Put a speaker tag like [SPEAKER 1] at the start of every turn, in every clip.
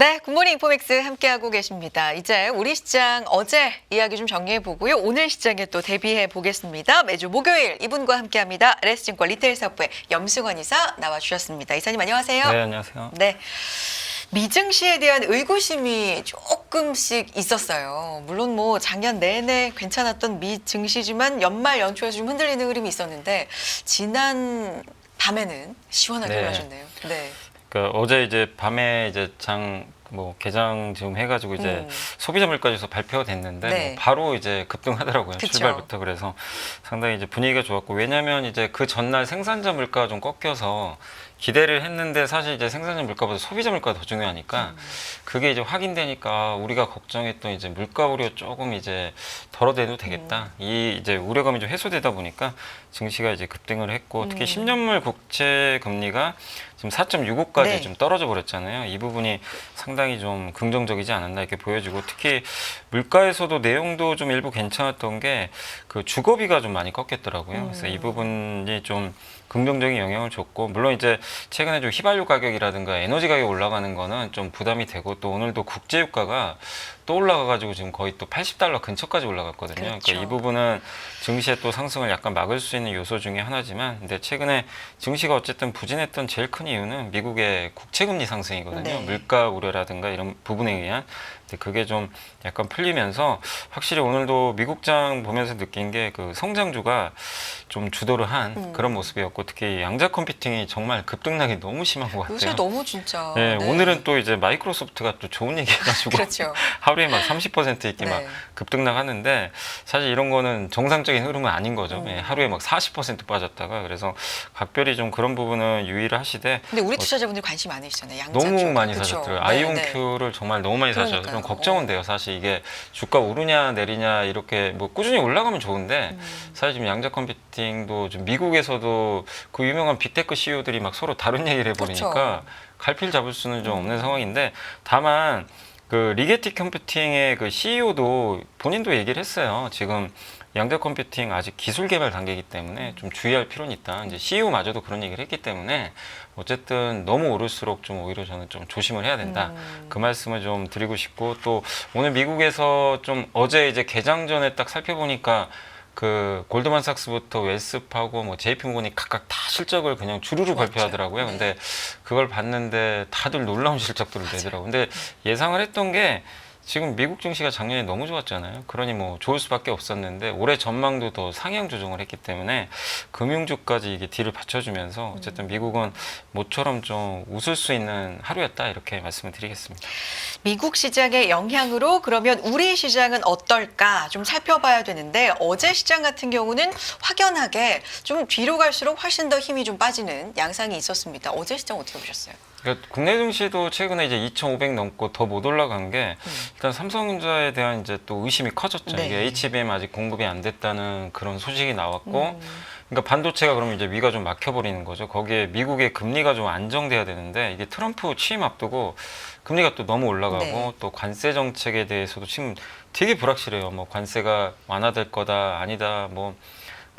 [SPEAKER 1] 네, 굿모닝 인포맥스 함께하고 계십니다. 이제 우리 시장 어제 이야기 좀 정리해 보고요. 오늘 시장에 또 대비해 보겠습니다. 매주 목요일 이분과 함께합니다. LS증권 리테일사업부의 염승환 이사 나와주셨습니다. 이사님 안녕하세요.
[SPEAKER 2] 네, 안녕하세요.
[SPEAKER 1] 네. 미증시에 대한 의구심이 조금씩 있었어요. 물론 뭐 작년 내내 괜찮았던 미증시지만 연말 연초에서 좀 흔들리는 흐름이 있었는데 지난 밤에는 시원하게
[SPEAKER 2] 네.
[SPEAKER 1] 올라졌네요. 네.
[SPEAKER 2] 그러니까 어제 이제 밤에 이제 개장 지금 해가지고 이제 소비자 물가지수 발표가 됐는데
[SPEAKER 1] 네.
[SPEAKER 2] 뭐 바로 이제 급등하더라고요.
[SPEAKER 1] 그쵸.
[SPEAKER 2] 출발부터. 그래서 상당히 이제 분위기가 좋았고, 왜냐하면 이제 그 전날 생산자 물가가 좀 꺾여서 기대를 했는데 사실 이제 생산자 물가보다 소비자 물가가 더 중요하니까 그게 이제 확인되니까 우리가 걱정했던 이제 물가 우려 조금 이제 덜어내도 되겠다. 이 이제 우려감이 좀 해소되다 보니까 증시가 이제 급등을 했고, 특히 10년물 국채 금리가 지금 4.65까지
[SPEAKER 1] 네.
[SPEAKER 2] 좀 떨어져 버렸잖아요. 이 부분이 상당히 좀 긍정적이지 않았나 이렇게 보여지고, 특히 물가에서도 내용도 좀 일부 괜찮았던 게 그 주거비가 좀 많이 꺾였더라고요. 그래서 이 부분이 좀 긍정적인 영향을 줬고, 물론 이제 최근에 좀 휘발유 가격이라든가 에너지 가격 올라가는 거는 좀 부담이 되고, 또 오늘도 국제유가가 또 올라가가지고 지금 거의 또 $80 근처까지 올라갔거든요.
[SPEAKER 1] 그렇죠.
[SPEAKER 2] 그러니까 이 부분은 증시의 또 상승을 약간 막을 수 있는 요소 중에 하나지만, 근데 최근에 증시가 어쨌든 부진했던 제일 큰 이유는 미국의 국채금리 상승이거든요.
[SPEAKER 1] 네.
[SPEAKER 2] 물가 우려라든가 이런 부분에 의한. 근데 그게 좀 약간 풀리면서 확실히 오늘도 미국장 보면서 느낀 게 그 성장주가 좀 주도를 한 그런 모습이었고, 특히 양자 컴퓨팅이 정말 급등락이 너무 심한 것 같아요.
[SPEAKER 1] 요새 너무 진짜.
[SPEAKER 2] 네,
[SPEAKER 1] 네.
[SPEAKER 2] 오늘은 또 이제 마이크로소프트가 또 좋은 얘기 해가지고
[SPEAKER 1] 그렇죠.
[SPEAKER 2] 하루에 막 30% 이렇게 막
[SPEAKER 1] 네.
[SPEAKER 2] 급등락하는데, 사실 이런 거는 정상적인 흐름은 아닌 거죠. 예, 하루에 막 40% 빠졌다가. 그래서 각별히 좀 그런 부분은 유의를 하시되.
[SPEAKER 1] 근데 우리 투자자분들 관심 많으시잖아요. 양자
[SPEAKER 2] 너무
[SPEAKER 1] 쪽.
[SPEAKER 2] 많이
[SPEAKER 1] 그쵸?
[SPEAKER 2] 사셨더라고요.
[SPEAKER 1] 네,
[SPEAKER 2] 아이온큐를 정말 너무 많이 사셔서
[SPEAKER 1] 그러니까요.
[SPEAKER 2] 좀 걱정은 돼요. 사실 이게 주가 오르냐 내리냐 이렇게 뭐 꾸준히 올라가면 좋은데, 사실 지금 양자 컴퓨팅도 좀 미국에서도 그 유명한 빅테크 CEO들이 막 서로 다른 얘기를 해버리니까 갈피를 잡을 수는 좀 없는 상황인데, 다만 그 리게티 컴퓨팅의 그 CEO도 본인도 얘기를 했어요. 지금 양자 컴퓨팅 아직 기술 개발 단계이기 때문에 좀 주의할 필요는 있다. 이제 CEO마저도 그런 얘기를 했기 때문에 어쨌든 너무 오를수록 좀 오히려 저는 좀 조심을 해야 된다. 그 말씀을 좀 드리고 싶고, 또 오늘 미국에서 좀 어제 이제 개장 전에 딱 살펴보니까 그 골드만삭스부터 웰스파고 뭐 JP모건이 각각 다 실적을 그냥 주르르 발표하더라고요.
[SPEAKER 1] 네.
[SPEAKER 2] 근데 그걸 봤는데 다들 놀라운 실적들을 내더라고요. 근데 예상을 했던 게, 지금 미국 증시가 작년에 너무 좋았잖아요. 그러니 뭐 좋을 수밖에 없었는데 올해 전망도 더 상향 조정을 했기 때문에 금융주까지 이게 뒤를 받쳐주면서 어쨌든 미국은 모처럼 좀 웃을 수 있는 하루였다, 이렇게 말씀을 드리겠습니다.
[SPEAKER 1] 미국 시장의 영향으로 그러면 우리 시장은 어떨까 좀 살펴봐야 되는데, 어제 시장 같은 경우는 확연하게 좀 뒤로 갈수록 훨씬 더 힘이 좀 빠지는 양상이 있었습니다. 어제 시장 어떻게 보셨어요?
[SPEAKER 2] 그러니까 국내 증시도 최근에 이제 2,500 넘고 더 못 올라간 게, 일단 삼성전자에 대한 이제 또 의심이 커졌죠.
[SPEAKER 1] 네.
[SPEAKER 2] 이게 HBM 아직 공급이 안 됐다는 그런 소식이 나왔고, 그러니까 반도체가 그러면 이제 위가 좀 막혀버리는 거죠. 거기에 미국의 금리가 좀 안정돼야 되는데, 이게 트럼프 취임 앞두고 금리가 또 너무 올라가고,
[SPEAKER 1] 네.
[SPEAKER 2] 또 관세 정책에 대해서도 지금 되게 불확실해요. 뭐 관세가 완화될 거다, 아니다, 뭐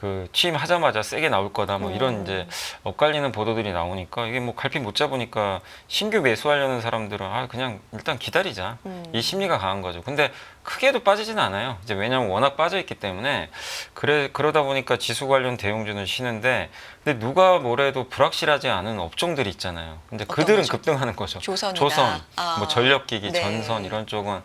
[SPEAKER 2] 그 취임하자마자 세게 나올 거다, 뭐 이런 이제 엇갈리는 보도들이 나오니까, 이게 뭐 갈피 못 잡으니까 신규 매수하려는 사람들은 그냥 일단 기다리자, 이 심리가 강한 거죠. 근데 크게도 빠지지는 않아요. 이제 왜냐하면 워낙 빠져 있기 때문에. 그러다 보니까 지수 관련 대형주는 쉬는데, 근데 누가 뭐래도 불확실하지 않은 업종들이 있잖아요. 근데 그들은
[SPEAKER 1] 거죠?
[SPEAKER 2] 급등하는 거죠.
[SPEAKER 1] 조선이나.
[SPEAKER 2] 조선,
[SPEAKER 1] 아.
[SPEAKER 2] 뭐 전력기기,
[SPEAKER 1] 네.
[SPEAKER 2] 전선 이런 쪽은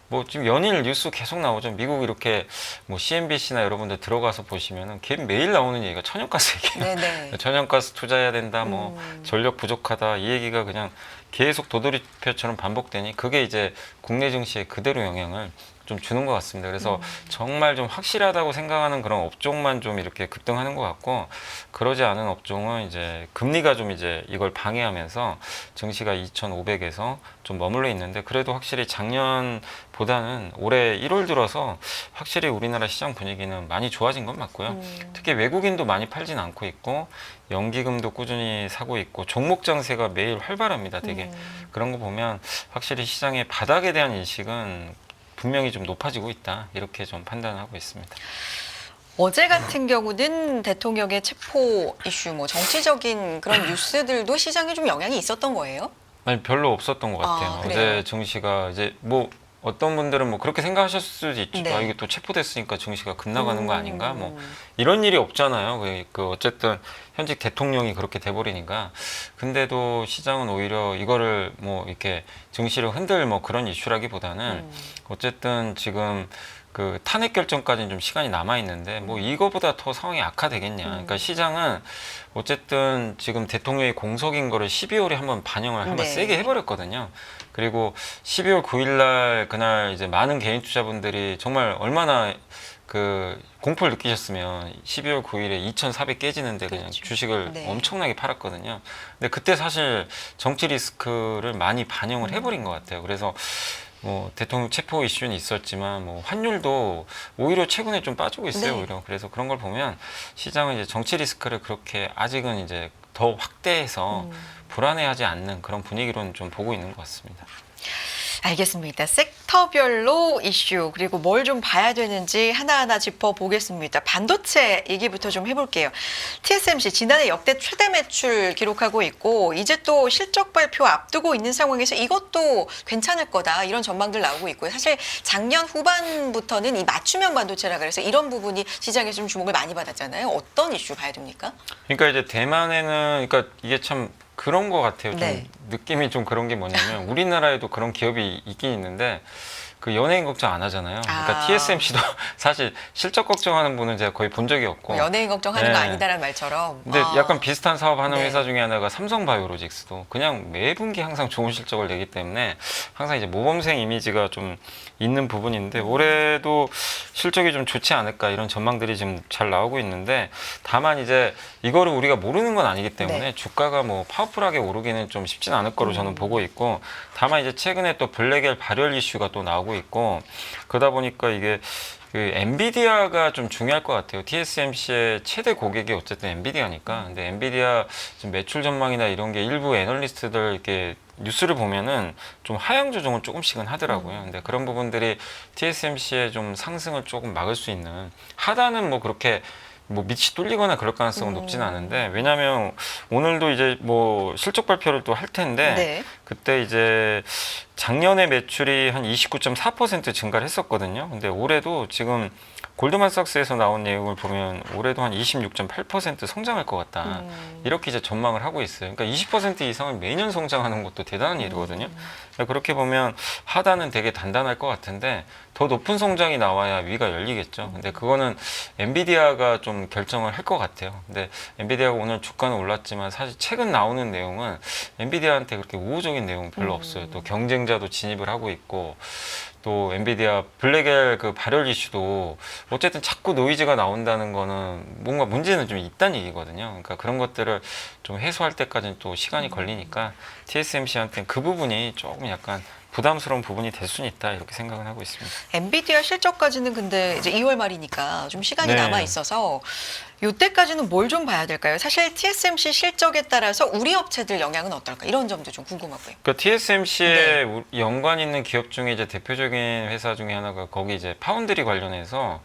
[SPEAKER 2] 뭐 지금 연일 뉴스 계속 나오죠. 미국 이렇게 뭐 CNBC나 여러분들 들어가서 보시면은 매일 나오는 얘기가 천연가스 얘기예요.
[SPEAKER 1] 네네.
[SPEAKER 2] 천연가스 투자해야 된다, 뭐 전력 부족하다, 이 얘기가 그냥 계속 도돌이표처럼 반복되니, 그게 이제 국내 증시에 그대로 영향을 좀 주는 것 같습니다. 그래서 정말 좀 확실하다고 생각하는 그런 업종만 좀 이렇게 급등하는 것 같고, 그러지 않은 업종은 이제 금리가 좀 이제 이걸 방해하면서 증시가 2,500에서 좀 머물러 있는데, 그래도 확실히 작년보다는 올해 1월 들어서 확실히 우리나라 시장 분위기는 많이 좋아진 건 맞고요. 특히 외국인도 많이 팔진 않고 있고, 연기금도 꾸준히 사고 있고, 종목 장세가 매일 활발합니다. 되게 그런 거 보면 확실히 시장의 바닥에 대한 인식은 분명히 좀 높아지고 있다, 이렇게 좀 판단하고 있습니다.
[SPEAKER 1] 어제 같은 경우는 대통령의 체포 이슈, 뭐 정치적인 그런 뉴스들도 시장에 좀 영향이 있었던 거예요?
[SPEAKER 2] 아니 별로 없었던 것 같아요.
[SPEAKER 1] 그래요?
[SPEAKER 2] 어제 증시가 이제 뭐 어떤 분들은 뭐 그렇게 생각하셨을 수도 있죠.
[SPEAKER 1] 네.
[SPEAKER 2] 아, 이게 또 체포됐으니까 증시가 급나가는 거 아닌가? 뭐 이런 일이 없잖아요. 그 어쨌든 현직 대통령이 그렇게 돼버리니까. 근데도 시장은 오히려 이거를 뭐 이렇게 증시를 흔들 뭐 그런 이슈라기보다는 어쨌든 지금 그 탄핵 결정까지는 좀 시간이 남아 있는데 뭐 이거보다 더 상황이 악화되겠냐. 그러니까 시장은 어쨌든 지금 대통령이 공석인 거를 12월에 한번 반영을 한번
[SPEAKER 1] 네.
[SPEAKER 2] 세게 해버렸거든요. 그리고 12월 9일 날 그날 이제 많은 개인 투자분들이 정말 얼마나 그 공포를 느끼셨으면 12월 9일에 2,400 깨지는데 그냥
[SPEAKER 1] 그렇죠.
[SPEAKER 2] 주식을
[SPEAKER 1] 네.
[SPEAKER 2] 엄청나게 팔았거든요. 근데 그때 사실 정치 리스크를 많이 반영을 해버린 것 같아요. 그래서 뭐 대통령 체포 이슈는 있었지만 뭐 환율도 오히려 최근에 좀 빠지고 있어요.
[SPEAKER 1] 네.
[SPEAKER 2] 오히려 그래서 그런 걸 보면 시장은 이제 정치 리스크를 그렇게 아직은 이제 더 확대해서 불안해하지 않는 그런 분위기로는 좀 보고 있는 것 같습니다.
[SPEAKER 1] 알겠습니다. 섹터별로 이슈 그리고 뭘 좀 봐야 되는지 하나하나 짚어보겠습니다. 반도체 얘기부터 좀 해볼게요. TSMC 지난해 역대 최대 매출 기록하고 있고 이제 또 실적 발표 앞두고 있는 상황에서 이것도 괜찮을 거다 이런 전망들 나오고 있고요. 사실 작년 후반부터는 이 맞춤형 반도체라 그래서 이런 부분이 시장에서 좀 주목을 많이 받았잖아요. 어떤 이슈 봐야 됩니까?
[SPEAKER 2] 그러니까 이제 대만에는 그러니까 이게 참 그런 것 같아요. 좀
[SPEAKER 1] 네.
[SPEAKER 2] 느낌이 좀 그런 게 뭐냐면 우리나라에도 그런 기업이 있긴 있는데 그 연예인 걱정 안 하잖아요. 그러니까
[SPEAKER 1] 아.
[SPEAKER 2] TSMC도 사실 실적 걱정하는 분은 제가 거의 본 적이 없고.
[SPEAKER 1] 연예인 걱정하는
[SPEAKER 2] 네.
[SPEAKER 1] 거 아니다라는 말처럼.
[SPEAKER 2] 근데 약간 비슷한 사업하는
[SPEAKER 1] 네.
[SPEAKER 2] 회사 중에 하나가 삼성바이오로직스도 그냥 매 분기 항상 좋은 실적을 내기 때문에 항상 이제 모범생 이미지가 좀 있는 부분인데 올해도 실적이 좀 좋지 않을까 이런 전망들이 지금 잘 나오고 있는데 다만 이제 이거를 우리가 모르는 건 아니기 때문에
[SPEAKER 1] 네.
[SPEAKER 2] 주가가 뭐 파워풀하게 오르기는 좀 쉽진 않을 거로 저는 보고 있고 다만 이제 최근에 또 블랙엘 발열 이슈가 또 나오고 있고 그러다 보니까 이게 그 엔비디아가 좀 중요할 것 같아요. TSMC의 최대 고객이 어쨌든 엔비디아니까. 근데 엔비디아 지금 매출 전망이나 이런 게 일부 애널리스트들 이렇게 뉴스를 보면은 좀 하향 조정을 조금씩은 하더라고요. 근데 그런 부분들이 TSMC의 좀 상승을 조금 막을 수 있는 하단은 뭐 그렇게 뭐 밑이 뚫리거나 그럴 가능성은 높지는 않은데 왜냐하면 오늘도 이제 뭐 실적 발표를 또 할 텐데
[SPEAKER 1] 네.
[SPEAKER 2] 그때 이제 작년에 매출이 한 29.4% 증가를 했었거든요. 근데 올해도 지금 골드만삭스에서 나온 내용을 보면 올해도 한 26.8% 성장할 것 같다. 이렇게 이제 전망을 하고 있어요. 그러니까 20% 이상을 매년 성장하는 것도 대단한 일이거든요. 그러니까 그렇게 보면 하단은 되게 단단할 것 같은데 더 높은 성장이 나와야 위가 열리겠죠. 근데 그거는 엔비디아가 좀 결정을 할 것 같아요. 근데 엔비디아가 오늘 주가는 올랐지만 사실 최근 나오는 내용은 엔비디아한테 그렇게 우호적인 내용 별로 없어요. 또 경쟁자도 진입을 하고 있고 또 엔비디아 블랙엘 그 발열 이슈도 어쨌든 자꾸 노이즈가 나온다는 거는 뭔가 문제는 좀 있다는 얘기거든요. 그러니까 그런 것들을 좀 해소할 때까지는 또 시간이 걸리니까 TSMC한테는 그 부분이 조금 약간 부담스러운 부분이 될 수는 있다 이렇게 생각은 하고 있습니다.
[SPEAKER 1] 엔비디아 실적까지는 근데 이제 2월 말이니까 좀 시간이
[SPEAKER 2] 네.
[SPEAKER 1] 남아 있어서 이때까지는 뭘 좀 봐야 될까요? 사실 TSMC 실적에 따라서 우리 업체들 영향은 어떨까? 이런 점도 좀 궁금하고요.
[SPEAKER 2] 그러니까 TSMC에 연관 있는 기업 중에 이제 대표적인 회사 중에 하나가 거기 이제 파운드리 관련해서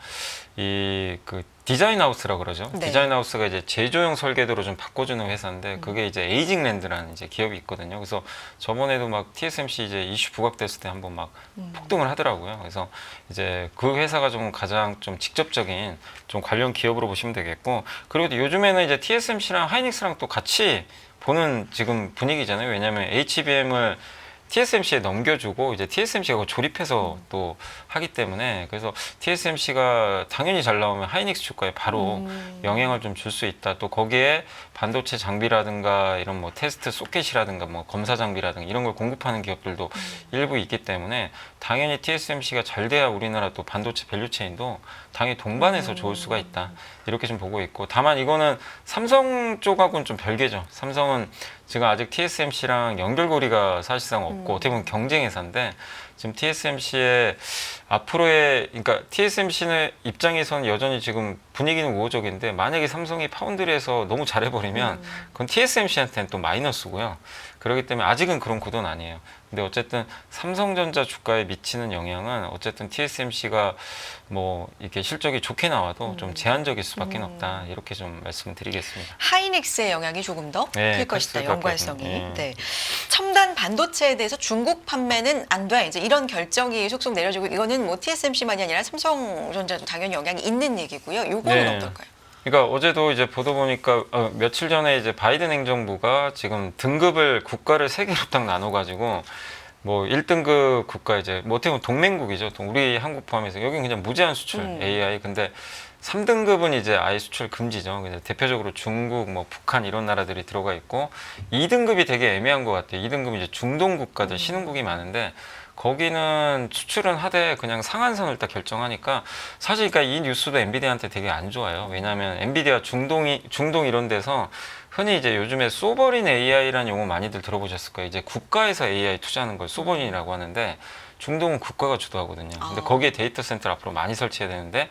[SPEAKER 2] 이 그 디자인 하우스라 그러죠.
[SPEAKER 1] 네.
[SPEAKER 2] 디자인 하우스가 이제 제조용 설계도로 좀 바꿔주는 회사인데 그게 이제 에이징랜드라는 이제 기업이 있거든요. 그래서 저번에도 막 TSMC 이제 이슈 부각됐을 때 한번 막 폭등을 하더라고요. 그래서 이제 그 회사가 좀 가장 좀 직접적인 좀 관련 기업으로 보시면 되겠고 그리고 또 요즘에는 이제 TSMC랑 하이닉스랑 또 같이 보는 지금 분위기잖아요. 왜냐하면 HBM을 TSMC에 넘겨주고 이제 TSMC가 조립해서 또 하기 때문에 그래서 TSMC가 당연히 잘 나오면 하이닉스 주가에 바로 영향을 좀 줄 수 있다. 또 거기에 반도체 장비라든가 이런 뭐 테스트 소켓이라든가 뭐 검사 장비라든가 이런 걸 공급하는 기업들도 일부 있기 때문에 당연히 TSMC가 잘 돼야 우리나라 또 반도체 밸류체인도 당연히 동반해서 좋을 수가 있다. 이렇게 좀 보고 있고 다만 이거는 삼성 쪽하고는 좀 별개죠. 삼성은 지금 아직 TSMC랑 연결고리가 사실상 없고 어떻게 보면 경쟁 회사인데 지금 TSMC의 앞으로의 그러니까 TSMC의 입장에서는 여전히 지금 분위기는 우호적인데 만약에 삼성이 파운드리에서 너무 잘해버리면 그건 TSMC한테는 또 마이너스고요. 그렇기 때문에 아직은 그런 구도는 아니에요. 근데 어쨌든 삼성전자 주가에 미치는 영향은 어쨌든 TSMC가 뭐 이렇게 실적이 좋게 나와도 좀 제한적일 수밖에 없다. 이렇게 좀 말씀을 드리겠습니다.
[SPEAKER 1] 하이닉스의 영향이 조금 더 클
[SPEAKER 2] 네, 클
[SPEAKER 1] 것이다.
[SPEAKER 2] 수밖에
[SPEAKER 1] 연관성이.
[SPEAKER 2] 없는,
[SPEAKER 1] 네. 첨단 반도체에 대해서 중국 판매는 안 돼. 이제 이런 결정이 속속 내려지고 이거는 뭐 TSMC만이 아니라 삼성전자도 당연히 영향이 있는 얘기고요. 요거는
[SPEAKER 2] 네.
[SPEAKER 1] 어떨까요?
[SPEAKER 2] 그러니까 어제도 이제 보도 보니까 며칠 전에 이제 바이든 행정부가 지금 등급을 국가를 세 개로 딱 나눠가지고 뭐 1등급 국가 이제 뭐 어떻게 보면 동맹국이죠. 우리 한국 포함해서 여기는 그냥 무제한 수출 AI. 근데 3등급은 이제 아예 수출 금지죠. 그래서 대표적으로 중국, 뭐 북한 이런 나라들이 들어가 있고 2등급이 되게 애매한 것 같아요. 2등급은 이제 중동 국가들, 신흥국이 많은데 거기는 수출은 하되 그냥 상한선을 딱 결정하니까 사실 그러니까 이 뉴스도 엔비디아한테 되게 안 좋아요. 왜냐하면 엔비디아 중동 이런 데서 흔히 이제 요즘에 소버린 AI라는 용어 많이들 들어보셨을 거예요. 이제 국가에서 AI 투자하는 걸 소버린이라고 하는데 중동은 국가가 주도하거든요. 근데 거기에 데이터 센터를 앞으로 많이 설치해야 되는데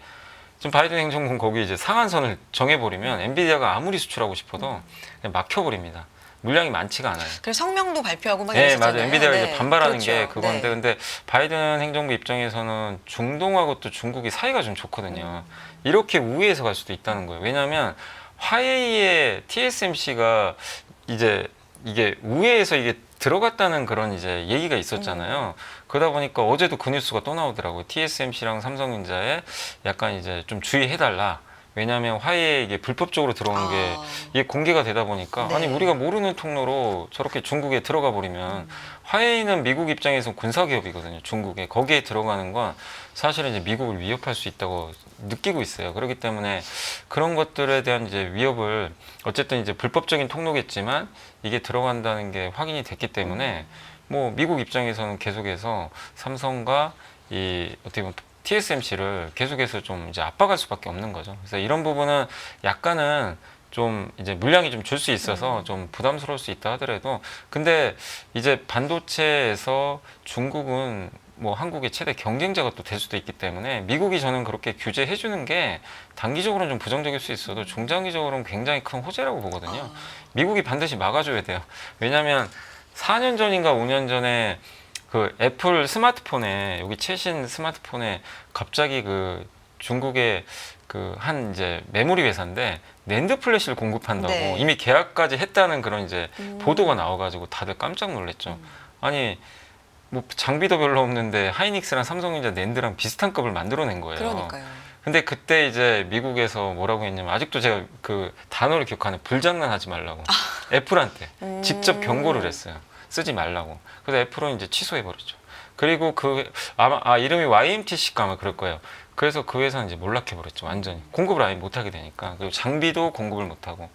[SPEAKER 2] 지금 바이든 행정부는 거기 이제 상한선을 정해버리면 엔비디아가 아무리 수출하고 싶어도 그냥 막혀버립니다. 물량이 많지가 않아요.
[SPEAKER 1] 그래서 성명도 발표하고 막
[SPEAKER 2] 네,
[SPEAKER 1] 이랬었잖아요.
[SPEAKER 2] 맞아요. 엔비디아가 이제 반발하는
[SPEAKER 1] 그렇죠.
[SPEAKER 2] 게 그건데,
[SPEAKER 1] 네.
[SPEAKER 2] 근데 바이든 행정부 입장에서는 중동하고 또 중국이 사이가 좀 좋거든요. 이렇게 우회해서 갈 수도 있다는 거예요. 왜냐하면 화웨이의 TSMC가 이제 이게 우회해서 이게 들어갔다는 그런 이제 얘기가 있었잖아요. 그러다 보니까 어제도 그 뉴스가 또 나오더라고요. TSMC랑 삼성전자에 약간 이제 좀 주의해달라. 왜냐하면 화웨이에 이게 불법적으로 들어오는 게 이게 공개가 되다 보니까
[SPEAKER 1] 네.
[SPEAKER 2] 아니 우리가 모르는 통로로 저렇게 중국에 들어가 버리면 화웨이는 미국 입장에서 군사 기업이거든요. 중국에 거기에 들어가는 건 사실은 이제 미국을 위협할 수 있다고 느끼고 있어요. 그렇기 때문에 그런 것들에 대한 이제 위협을 어쨌든 이제 불법적인 통로겠지만 이게 들어간다는 게 확인이 됐기 때문에 뭐 미국 입장에서는 계속해서 삼성과 이 어떻게 보면 TSMC를 계속해서 좀 이제 압박할 수밖에 없는 거죠. 그래서 이런 부분은 약간은 좀 이제 물량이 좀 줄 수 있어서 좀 부담스러울 수 있다 하더라도 근데 이제 반도체에서 중국은 뭐 한국의 최대 경쟁자가 또 될 수도 있기 때문에 미국이 저는 그렇게 규제해 주는 게 단기적으로는 좀 부정적일 수 있어도 중장기적으로는 굉장히 큰 호재라고 보거든요. 미국이 반드시 막아줘야 돼요. 왜냐하면 4년 전인가 5년 전에 그 애플 스마트폰에 여기 최신 스마트폰에 갑자기 그 중국의 그 한 이제 메모리 회사인데 낸드 플래시를 공급한다고
[SPEAKER 1] 네.
[SPEAKER 2] 이미 계약까지 했다는 그런 이제 보도가 나와가지고 다들 깜짝 놀랐죠. 아니 뭐 장비도 별로 없는데 하이닉스랑 삼성전자 낸드랑 비슷한 급을 만들어낸 거예요.
[SPEAKER 1] 그러니까요.
[SPEAKER 2] 근데 그때 이제 미국에서 뭐라고 했냐면 아직도 제가 그 단어를 기억하는 불장난하지 말라고 애플한테 직접 경고를 했어요. 쓰지 말라고. 그래서 애플은 이제 취소해버렸죠. 그리고 그 아마 이름이 YMTC가 아마 그럴 거예요. 그래서 그 회사는 이제 몰락해버렸죠. 완전히 공급을 아예 못하게 되니까. 그리고 장비도 공급을 못하고.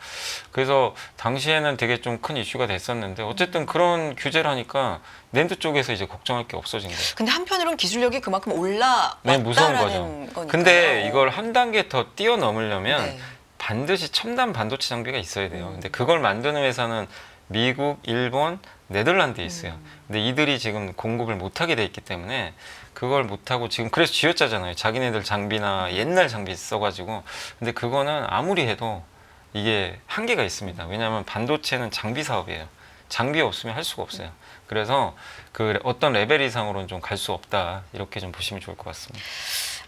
[SPEAKER 2] 그래서 당시에는 되게 좀 큰 이슈가 됐었는데 어쨌든 그런 규제를 하니까 낸드 쪽에서 이제 걱정할 게 없어진 거예요.
[SPEAKER 1] 근데 한편으로는 기술력이 그만큼
[SPEAKER 2] 네,
[SPEAKER 1] 올라왔다라는
[SPEAKER 2] 무서운 거죠.
[SPEAKER 1] 거니까요.
[SPEAKER 2] 근데 이걸 한 단계 더 뛰어넘으려면
[SPEAKER 1] 네.
[SPEAKER 2] 반드시 첨단 반도체 장비가 있어야 돼요. 근데 그걸 만드는 회사는 미국, 일본, 네덜란드에 있어요. 근데 이들이 지금 공급을 못하게 돼 있기 때문에 그걸 못하고 지금 그래서 쥐어짜잖아요. 자기네들 장비나 옛날 장비 써가지고. 근데 그거는 아무리 해도 이게 한계가 있습니다. 왜냐하면 반도체는 장비 사업이에요. 장비 없으면 할 수가 없어요. 그래서 그 어떤 레벨 이상으로는 좀 갈 수 없다. 이렇게 좀 보시면 좋을 것 같습니다.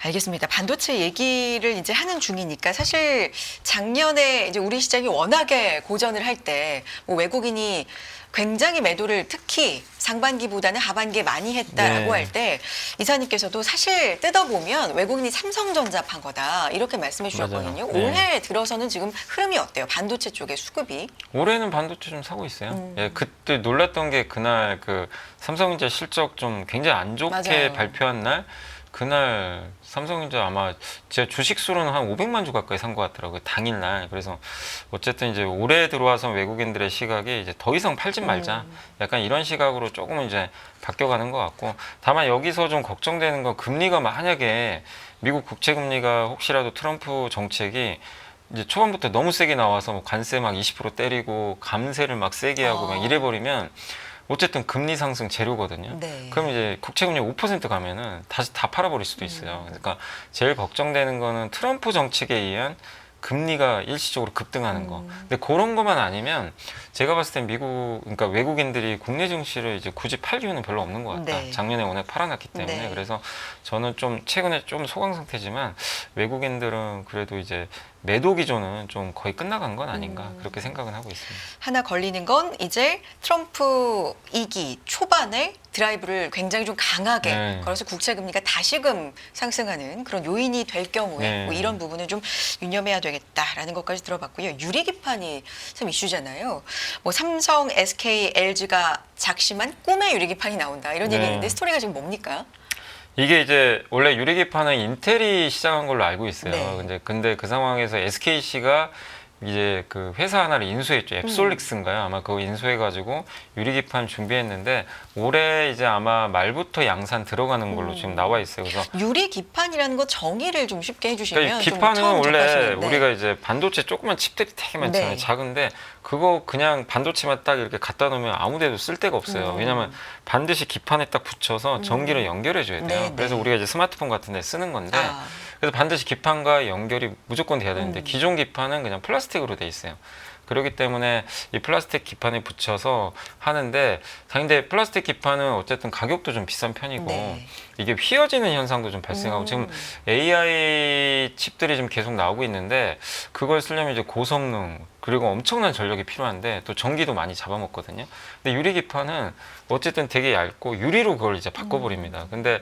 [SPEAKER 1] 알겠습니다. 반도체 얘기를 이제 하는 중이니까 사실 작년에 이제 우리 시장이 워낙에 고전을 할 때 뭐 외국인이 굉장히 매도를 특히 상반기보다는 하반기에 많이 했다라고
[SPEAKER 2] 네.
[SPEAKER 1] 할 때 이사님께서도 사실 뜯어보면 외국인이 삼성전자 판 거다 이렇게 말씀해 주셨거든요.
[SPEAKER 2] 맞아요. 네.
[SPEAKER 1] 올해 들어서는 지금 흐름이 어때요? 반도체 쪽의 수급이?
[SPEAKER 2] 올해는 반도체 좀 사고 있어요. 예, 그때 놀랐던 게 그날 그 삼성전자 실적 좀 굉장히 안 좋게
[SPEAKER 1] 맞아요.
[SPEAKER 2] 발표한 날 그날 삼성전자 아마 제 주식 수로는 한 500만 주 가까이 산 것 같더라고요. 당일날. 그래서 어쨌든 이제 올해 들어와서 외국인들의 시각이 이제 더 이상 팔지 말자. 약간 이런 시각으로 조금은 이제 바뀌어가는 것 같고 다만 여기서 좀 걱정되는 건 금리가 만약에 미국 국채 금리가 혹시라도 트럼프 정책이 이제 초반부터 너무 세게 나와서 뭐 관세 막 20% 때리고 감세를 막 세게 하고 막 이래버리면 어쨌든 금리 상승 재료거든요.
[SPEAKER 1] 네.
[SPEAKER 2] 그럼 이제 국채금리 5% 가면은 다시 다 팔아버릴 수도 있어요. 그러니까 제일 걱정되는 거는 트럼프 정책에 의한 금리가 일시적으로 급등하는 거. 근데 그런 것만 아니면 제가 봤을 땐 미국, 그러니까 외국인들이 국내 증시를 이제 굳이 팔 이유는 별로 없는 것 같다.
[SPEAKER 1] 네.
[SPEAKER 2] 작년에 워낙 팔아놨기 때문에.
[SPEAKER 1] 네.
[SPEAKER 2] 그래서 저는 좀 최근에 좀 소강 상태지만 외국인들은 그래도 이제 매도 기조는 좀 거의 끝나간 건 아닌가 그렇게 생각은 하고 있습니다.
[SPEAKER 1] 하나 걸리는 건 이제 트럼프 2기 초반에 드라이브를 굉장히 좀 강하게
[SPEAKER 2] 네.
[SPEAKER 1] 걸어서 국채 금리가 다시금 상승하는 그런 요인이 될 경우에
[SPEAKER 2] 네.
[SPEAKER 1] 뭐 이런 부분을 좀 유념해야 되겠다라는 것까지 들어봤고요. 유리기판이 참 이슈잖아요. 뭐 삼성, SK, LG가 작심한 꿈의 유리기판이 나온다 이런
[SPEAKER 2] 네.
[SPEAKER 1] 얘기 있는데 스토리가 지금 뭡니까?
[SPEAKER 2] 이게 이제 원래 유리기판은 인텔이 시작한 걸로 알고 있어요.
[SPEAKER 1] 네.
[SPEAKER 2] 근데 그 상황에서 SKC가 이제 그 회사 하나를 인수했죠. 앱솔릭스인가요? 아마 그거 인수해가지고 유리기판 준비했는데 올해 이제 아마 말부터 양산 들어가는 걸로 지금 나와 있어요. 그래서
[SPEAKER 1] 유리기판이라는 거 정의를 좀 쉽게 해주시면
[SPEAKER 2] 그러니까
[SPEAKER 1] 좀
[SPEAKER 2] 기판은
[SPEAKER 1] 처음
[SPEAKER 2] 원래
[SPEAKER 1] 접하시는데.
[SPEAKER 2] 우리가 이제 반도체 조그만 칩들이 되게 많잖아요.
[SPEAKER 1] 네.
[SPEAKER 2] 작은데 그거 그냥 반도체만 딱 이렇게 갖다 놓으면 아무데도 쓸 데가 없어요. 왜냐하면 반드시 기판에 딱 붙여서 전기를 연결해 줘야 돼요.
[SPEAKER 1] 네,
[SPEAKER 2] 그래서
[SPEAKER 1] 네.
[SPEAKER 2] 우리가 이제 스마트폰 같은 데 쓰는 건데
[SPEAKER 1] 아.
[SPEAKER 2] 그래서 반드시 기판과 연결이 무조건 돼야 되는데 기존 기판은 그냥 플라스틱으로 돼 있어요. 그렇기 때문에 이 플라스틱 기판에 붙여서 하는데 근데 플라스틱 기판은 어쨌든 가격도 좀 비싼 편이고
[SPEAKER 1] 네.
[SPEAKER 2] 이게 휘어지는 현상도 좀 발생하고 지금 AI 칩들이 좀 계속 나오고 있는데 그걸 쓰려면 이제 고성능 그리고 엄청난 전력이 필요한데 또 전기도 많이 잡아먹거든요. 근데 유리기판은 어쨌든 되게 얇고 유리로 그걸 이제 바꿔버립니다. 근데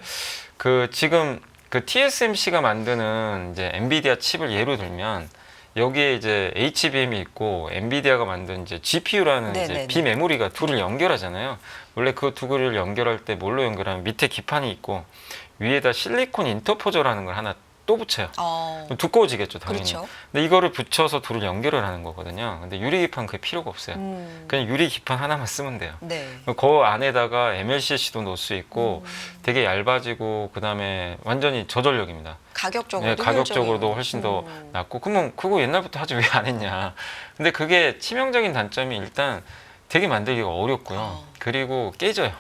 [SPEAKER 2] 그 지금 그 TSMC가 만드는 이제 엔비디아 칩을 예로 들면 여기에 이제 HBM이 있고 엔비디아가 만든 이제 GPU라는 이제
[SPEAKER 1] 네네네.
[SPEAKER 2] 비메모리가 둘을 연결하잖아요. 원래 그 두 개를 연결할 때 뭘로 연결하면 밑에 기판이 있고 위에다 실리콘 인터포저라는 걸 하나 또 붙여요. 그럼 두꺼워지겠죠, 당연히.
[SPEAKER 1] 그렇죠.
[SPEAKER 2] 근데 이거를 붙여서 둘을 연결을 하는 거거든요. 근데 유리기판 그게 필요가 없어요. 그냥 유리기판 하나만 쓰면 돼요.
[SPEAKER 1] 네.
[SPEAKER 2] 그 안에다가 MLCC도 넣을 수 있고 되게 얇아지고 그다음에 완전히 저전력입니다.
[SPEAKER 1] 가격적으로도
[SPEAKER 2] 가격적으로도
[SPEAKER 1] 효율적이고.
[SPEAKER 2] 훨씬 더 낫고 그러면 그거 옛날부터 하지 왜 안 했냐. 근데 그게 치명적인 단점이 일단 되게 만들기가 어렵고요. 그리고 깨져요.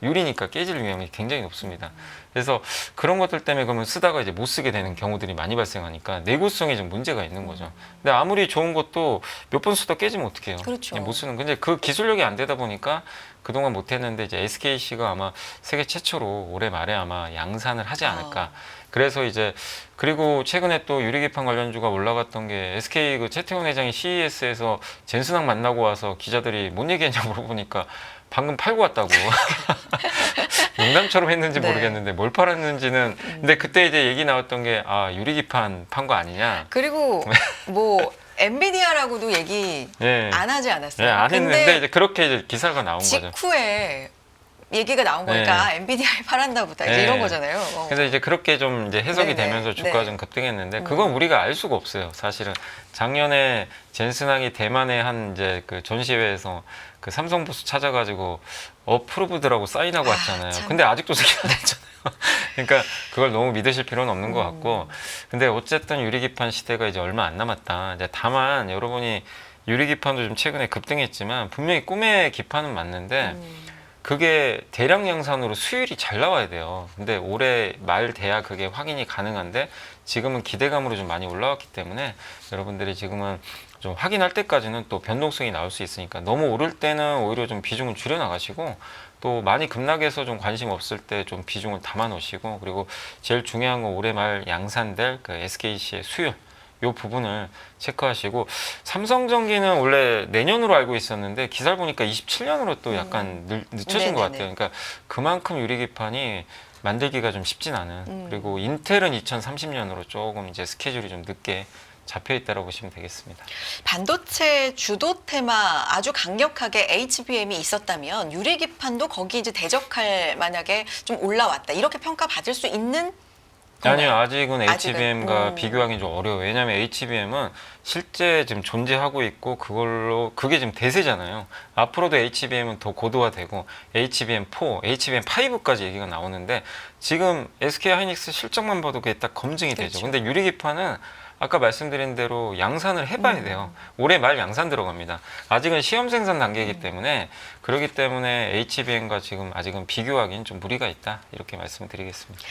[SPEAKER 2] 유리니까 깨질 위험이 굉장히 높습니다. 그래서 그런 것들 때문에 그러면 쓰다가 이제 못 쓰게 되는 경우들이 많이 발생하니까 내구성이 좀 문제가 있는 거죠. 근데 아무리 좋은 것도 몇 번 쓰다 깨지면 어떡해요.
[SPEAKER 1] 그렇죠.
[SPEAKER 2] 못 쓰는. 근데 그 기술력이 안 되다 보니까 그동안 못 했는데 이제 SKC가 아마 세계 최초로 올해 말에 아마 양산을 하지 않을까. 그래서 이제 그리고 최근에 또 유리기판 관련주가 올라갔던 게 SK 그 최태원 회장이 CES에서 젠슨왕 만나고 와서 기자들이 뭔 얘기했냐 물어보니까 방금 팔고 왔다고. 농담처럼 했는지
[SPEAKER 1] 네.
[SPEAKER 2] 모르겠는데 뭘 팔았는지는 근데 그때 이제 얘기 나왔던 게 유리기판 판 거 아니냐.
[SPEAKER 1] 그리고 뭐 엔비디아라고도 얘기
[SPEAKER 2] 예.
[SPEAKER 1] 안 하지 않았어요.
[SPEAKER 2] 예, 안
[SPEAKER 1] 근데
[SPEAKER 2] 했는데 이제 그렇게 이제 기사가 나온 거죠.
[SPEAKER 1] 직후에 얘기가 나온 거니까 엔비디아에 팔았나 보다 이제
[SPEAKER 2] 네.
[SPEAKER 1] 이런 거잖아요.
[SPEAKER 2] 그래서 이제 그렇게 좀 이제 해석이
[SPEAKER 1] 네네.
[SPEAKER 2] 되면서 주가가
[SPEAKER 1] 네.
[SPEAKER 2] 좀 급등했는데 그건 우리가 알 수가 없어요. 사실은 작년에 젠슨왕이 대만의 한 이제 그 전시회에서 그 삼성 부스 찾아가지고 어프로브드라고 사인하고 왔잖아요.
[SPEAKER 1] 참.
[SPEAKER 2] 근데 아직도 승인 안 했잖아요. 그러니까 그걸 너무 믿으실 필요는 없는 것 같고 근데 어쨌든 유리기판 시대가 이제 얼마 안 남았다. 이제 다만 여러분이 유리기판도 좀 최근에 급등했지만 분명히 꿈의 기판은 맞는데 그게 대량 양산으로 수율이 잘 나와야 돼요. 근데 올해 말 돼야 그게 확인이 가능한데 지금은 기대감으로 좀 많이 올라왔기 때문에 여러분들이 지금은 좀 확인할 때까지는 또 변동성이 나올 수 있으니까 너무 오를 때는 오히려 좀 비중을 줄여 나가시고 또 많이 급락해서 좀 관심 없을 때 좀 비중을 담아 놓으시고 그리고 제일 중요한 건 올해 말 양산될 그 SKC의 수율 요 부분을 체크하시고 삼성전기는 원래 내년으로 알고 있었는데 기사를 보니까 27년으로 또 약간 늦춰진 것 같아요. 그러니까 그만큼 유리기판이 만들기가 좀 쉽진 않은 그리고 인텔은 2030년으로 조금 이제 스케줄이 좀 늦게 잡혀 있다고 보시면 되겠습니다.
[SPEAKER 1] 반도체 주도 테마 아주 강력하게 HBM이 있었다면 유리기판도 거기 이제 대적할 만하게 좀 올라왔다. 이렇게 평가받을 수 있는
[SPEAKER 2] 아니요, 아직은
[SPEAKER 1] 아직은?
[SPEAKER 2] HBM과 비교하기 좀 어려워요. 왜냐하면 HBM은 실제 지금 존재하고 있고 그걸로 그게 지금 대세잖아요. 앞으로도 HBM은 더 고도화되고 HBM4, HBM5까지 얘기가 나오는데 지금 SK 하이닉스 실적만 봐도 그게 딱 검증이 되죠.
[SPEAKER 1] 그렇죠.
[SPEAKER 2] 근데 유리기판은 아까 말씀드린 대로 양산을 해봐야 돼요. 올해 말 양산 들어갑니다. 아직은 시험 생산 단계이기 때문에 그렇기 때문에 HBM과 지금 아직은 비교하기는 좀 무리가 있다 이렇게 말씀드리겠습니다.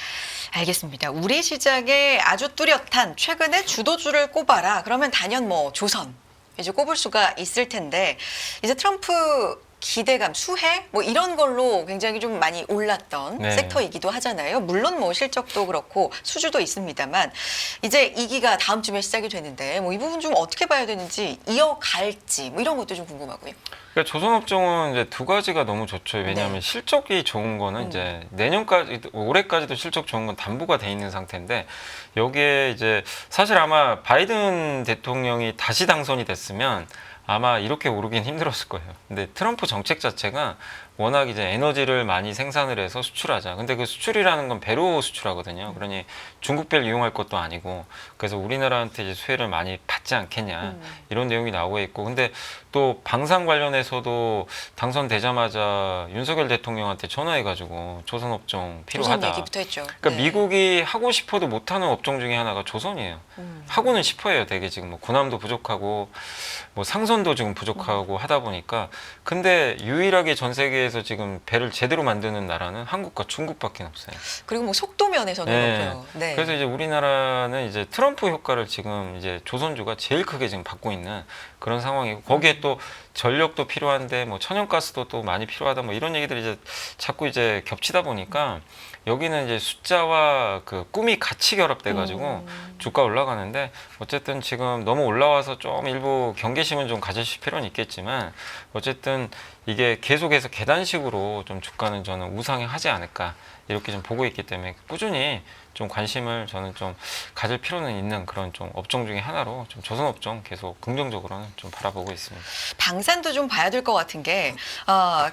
[SPEAKER 1] 알겠습니다. 우리 시장에 아주 뚜렷한 최근에 주도주를 꼽아라. 그러면 단연 뭐 조선 이제 꼽을 수가 있을 텐데 이제 트럼프 기대감, 수혜 뭐 이런 걸로 굉장히 좀 많이 올랐던
[SPEAKER 2] 네.
[SPEAKER 1] 섹터이기도 하잖아요. 물론 뭐 실적도 그렇고 수주도 있습니다만 이제 2기가 다음 주에 시작이 되는데 뭐 이 부분 좀 어떻게 봐야 되는지 이어갈지 뭐 이런 것도 좀 궁금하고요.
[SPEAKER 2] 그러니까 조선업종은 이제 두 가지가 너무 좋죠. 왜냐하면
[SPEAKER 1] 네.
[SPEAKER 2] 실적이 좋은 거는 이제 내년까지, 올해까지도 실적 좋은 건 담보가 돼 있는 상태인데 여기에 이제 사실 아마 바이든 대통령이 다시 당선이 됐으면 아마 이렇게 오르긴 힘들었을 거예요. 근데 트럼프 정책 자체가 워낙 이제 에너지를 많이 생산을 해서 수출하자. 근데 그 수출이라는 건 배로 수출하거든요. 그러니 중국배를 이용할 것도 아니고 그래서 우리나라한테 이제 수혜를 많이 받지 않겠냐 이런 내용이 나오고 있고 근데 또 방산 관련해서도 당선되자마자 윤석열 대통령한테 전화해가지고 조선업종
[SPEAKER 1] 조선
[SPEAKER 2] 필요하다.
[SPEAKER 1] 얘기부터 했죠.
[SPEAKER 2] 그러니까
[SPEAKER 1] 네.
[SPEAKER 2] 미국이 하고 싶어도 못하는 업종 중에 하나가 조선이에요. 하고는 싶어요. 되게 지금 뭐 군함도 부족하고 뭐 상선도 지금 부족하고 하다 보니까 근데 유일하게 전 세계에서 지금 배를 제대로 만드는 나라는 한국과 중국밖에 없어요.
[SPEAKER 1] 그리고 뭐 속도 면에서도
[SPEAKER 2] 네.
[SPEAKER 1] 그렇고요. 네.
[SPEAKER 2] 그래서 이제 우리나라는 이제 트럼프 효과를 지금 이제 조선주가 제일 크게 지금 받고 있는 그런 상황이고 거기에 또 전력도 필요한데 뭐 천연가스도 또 많이 필요하다 뭐 이런 얘기들이 이제 자꾸 이제 겹치다 보니까 여기는 이제 숫자와 그 꿈이 같이 결합돼 가지고 주가 올라가는데 어쨌든 지금 너무 올라와서 좀 일부 경계심은 좀 가지실 필요는 있겠지만 어쨌든 이게 계속해서 계단식으로 좀 주가는 저는 우상향하지 않을까 이렇게 좀 보고 있기 때문에 꾸준히 좀 관심을 저는 좀 가질 필요는 있는 그런 좀 업종 중에 하나로 좀 조선업종 계속 긍정적으로는 좀 바라보고 있습니다.
[SPEAKER 1] 방산도 좀 봐야 될 것 같은 게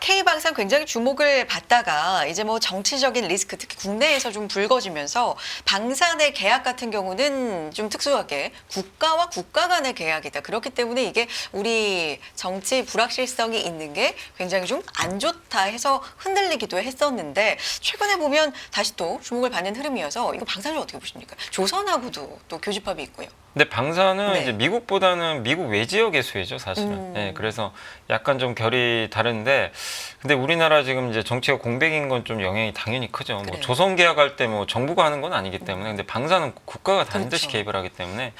[SPEAKER 1] K방산 굉장히 주목을 받다가 이제 뭐 정치적인 리스크 특히 국내에서 좀 불거지면서 방산의 계약 같은 경우는 좀 특수하게 국가와 국가 간의 계약이다. 그렇기 때문에 이게 우리 정치 불확실성이 있는 게 굉장히 좀 안 좋다 해서 흔들리기도 했었는데 최근에 보면 다시 또 주목을 받는 흐름이어서 이거 방산 좀 어떻게 보십니까? 조선하고도 또 교집합이 있고요.
[SPEAKER 2] 근데 방사는
[SPEAKER 1] 네.
[SPEAKER 2] 이제 미국보다는 미국 외지역의 수혜죠, 사실은. 네, 그래서 약간 좀 결이 다른데, 근데 우리나라 지금 이제 정치가 공백인 건 좀 영향이 당연히 크죠. 뭐
[SPEAKER 1] 그래요.
[SPEAKER 2] 조선 계약할 때 뭐 정부가 하는 건 아니기 때문에, 근데 방사는 국가가 반드시
[SPEAKER 1] 그렇죠.
[SPEAKER 2] 개입을 하기 때문에.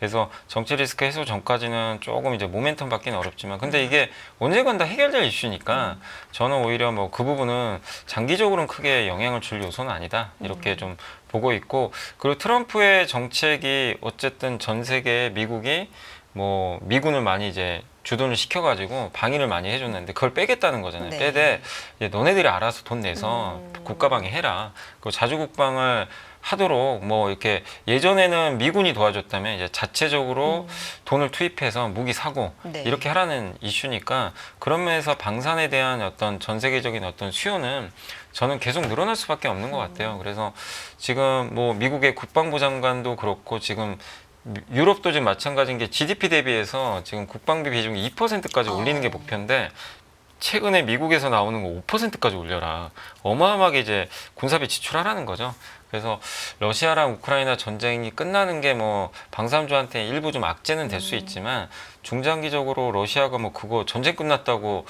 [SPEAKER 2] 그래서 정치 리스크 해소 전까지는 조금 이제 모멘텀 받기는 어렵지만, 근데 이게 언젠간 다 해결될 이슈니까 저는 오히려 뭐 그 부분은 장기적으로는 크게 영향을 줄 요소는 아니다. 이렇게 좀 보고 있고 그리고 트럼프의 정책이 어쨌든 전 세계에 미국이 뭐 미군을 많이 이제 주둔을 시켜가지고 방위를 많이 해줬는데 그걸 빼겠다는 거잖아요.
[SPEAKER 1] 네.
[SPEAKER 2] 빼되 이제 너네들이 알아서 돈 내서 국가방위 해라. 그 자주국방을 하도록 뭐 이렇게 예전에는 미군이 도와줬다면 이제 자체적으로 돈을 투입해서 무기 사고
[SPEAKER 1] 네.
[SPEAKER 2] 이렇게 하라는 이슈니까 그런 면에서 방산에 대한 어떤 전 세계적인 어떤 수요는 저는 계속 늘어날 수밖에 없는 것 같아요. 그래서 지금 뭐 미국의 국방부 장관도 그렇고 지금 유럽도 지금 마찬가지인 게 GDP 대비해서 지금 국방비 비중이 2%까지 올리는 게 목표인데 최근에 미국에서 나오는 거 5%까지 올려라. 어마어마하게 이제 군사비 지출하라는 거죠. 그래서 러시아랑 우크라이나 전쟁이 끝나는 게 뭐 방산주한테 일부 좀 악재는 될 수 있지만 중장기적으로 러시아가 뭐 그거 전쟁 끝났다고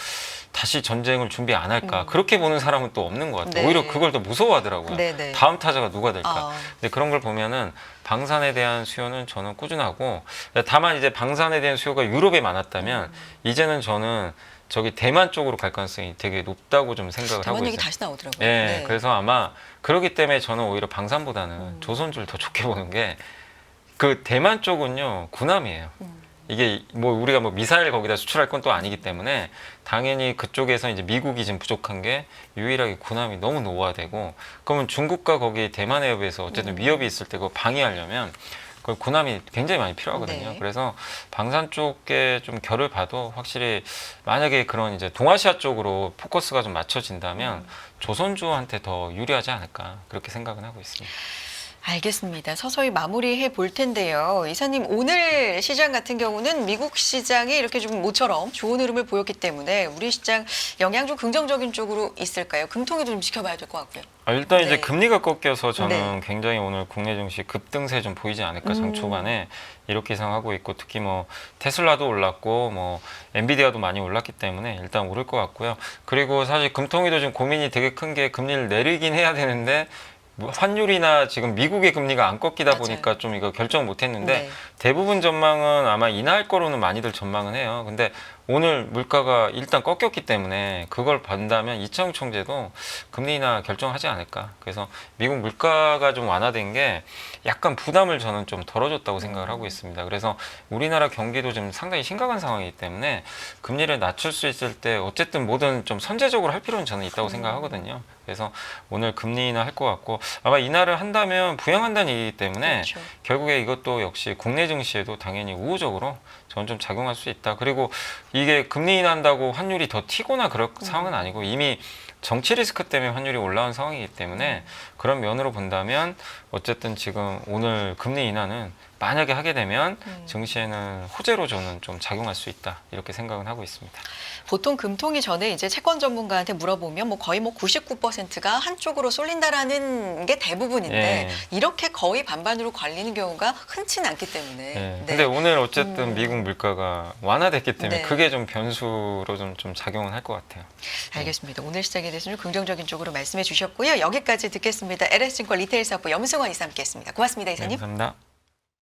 [SPEAKER 2] 다시 전쟁을 준비 안 할까 그렇게 보는 사람은 또 없는 것 같아요.
[SPEAKER 1] 네.
[SPEAKER 2] 오히려 그걸 더 무서워하더라고요.
[SPEAKER 1] 네, 네.
[SPEAKER 2] 다음 타자가 누가 될까.
[SPEAKER 1] 아.
[SPEAKER 2] 근데 그런 걸 보면은 방산에 대한 수요는 저는 꾸준하고 다만 이제 방산에 대한 수요가 유럽에 많았다면 이제는 저는 저기 대만 쪽으로 갈 가능성이 되게 높다고 좀 생각을 하고
[SPEAKER 1] 대만 얘기
[SPEAKER 2] 있어요.
[SPEAKER 1] 다시 나오더라고요.
[SPEAKER 2] 네, 그래서 아마 그렇기 때문에 저는 오히려 방산보다는 조선주를 더 좋게 보는 게 그 대만 쪽은요 군함이에요. 이게 뭐 우리가 뭐 미사일 거기다 수출할 건 또 아니기 때문에 당연히 그쪽에서 이제 미국이 지금 부족한 게 유일하게 군함이 너무 노후화되고 그러면 중국과 거기 대만 해협에서 어쨌든 위협이 있을 때 그거 방위하려면 그 군함이 굉장히 많이 필요하거든요.
[SPEAKER 1] 네.
[SPEAKER 2] 그래서 방산 쪽에 좀 결을 봐도 확실히 만약에 그런 이제 동아시아 쪽으로 포커스가 좀 맞춰진다면 조선주한테 더 유리하지 않을까 그렇게 생각은 하고 있습니다.
[SPEAKER 1] 알겠습니다. 서서히 마무리해 볼 텐데요. 이사님, 오늘 시장 같은 경우는 미국 시장이 이렇게 좀 모처럼 좋은 흐름을 보였기 때문에 우리 시장 영향 좀 긍정적인 쪽으로 있을까요? 금통위도 좀 지켜봐야 될 것 같고요.
[SPEAKER 2] 일단
[SPEAKER 1] 네.
[SPEAKER 2] 이제 금리가 꺾여서 저는
[SPEAKER 1] 네.
[SPEAKER 2] 굉장히 오늘 국내 증시 급등세 좀 보이지 않을까 장 초반에 이렇게 예상하고 있고 특히 뭐 테슬라도 올랐고 뭐 엔비디아도 많이 올랐기 때문에 일단 오를 것 같고요. 그리고 사실 금통위도 좀 고민이 되게 큰 게 금리를 내리긴 해야 되는데 뭐 환율이나 지금 미국의 금리가 안 꺾이다
[SPEAKER 1] 맞아요.
[SPEAKER 2] 보니까 좀 이거 결정 못 했는데
[SPEAKER 1] 네.
[SPEAKER 2] 대부분 전망은 아마 인하할 거로는 많이들 전망은 해요. 근데 오늘 물가가 일단 꺾였기 때문에 그걸 본다면 이창용 총재도 금리 인하 결정하지 않을까. 그래서 미국 물가가 좀 완화된 게 약간 부담을 저는 좀 덜어줬다고 생각을 하고 있습니다. 그래서 우리나라 경기도 좀 상당히 심각한 상황이기 때문에 금리를 낮출 수 있을 때 어쨌든 뭐든 좀 선제적으로 할 필요는 저는 있다고 생각하거든요. 그래서 오늘 금리 인하 할 것 같고 아마 인하를 한다면 부양한다는 얘기이기 때문에
[SPEAKER 1] 그렇죠.
[SPEAKER 2] 결국에 이것도 역시 국내 증시에도 당연히 우호적으로 저는 좀 작용할 수 있다. 그리고 이게 금리 인하한다고 환율이 더 튀거나 그럴 상황은 아니고 이미 정치 리스크 때문에 환율이 올라온 상황이기 때문에 그런 면으로 본다면 어쨌든 지금 오늘 금리 인하는 만약에 하게 되면 증시에는 호재로 저는 좀 작용할 수 있다 이렇게 생각은 하고 있습니다.
[SPEAKER 1] 보통 금통위 전에 이제 채권 전문가한테 물어보면 뭐 거의 뭐 99%가 한쪽으로 쏠린다라는 게 대부분인데
[SPEAKER 2] 예.
[SPEAKER 1] 이렇게 거의 반반으로 갈리는 경우가 흔치는 않기 때문에.
[SPEAKER 2] 네.
[SPEAKER 1] 네.
[SPEAKER 2] 근데 오늘 어쨌든 미국 물가가 완화됐기 때문에
[SPEAKER 1] 네.
[SPEAKER 2] 그게 좀 변수로 좀 작용은 할 것 같아요.
[SPEAKER 1] 알겠습니다. 오늘 시장에 대해서 좀 긍정적인 쪽으로 말씀해 주셨고요. 여기까지 듣겠습니다. LS증권 리테일 사업부 염승환 이사 함께했습니다. 고맙습니다,
[SPEAKER 2] 네,
[SPEAKER 1] 이사님.
[SPEAKER 2] 감사합니다.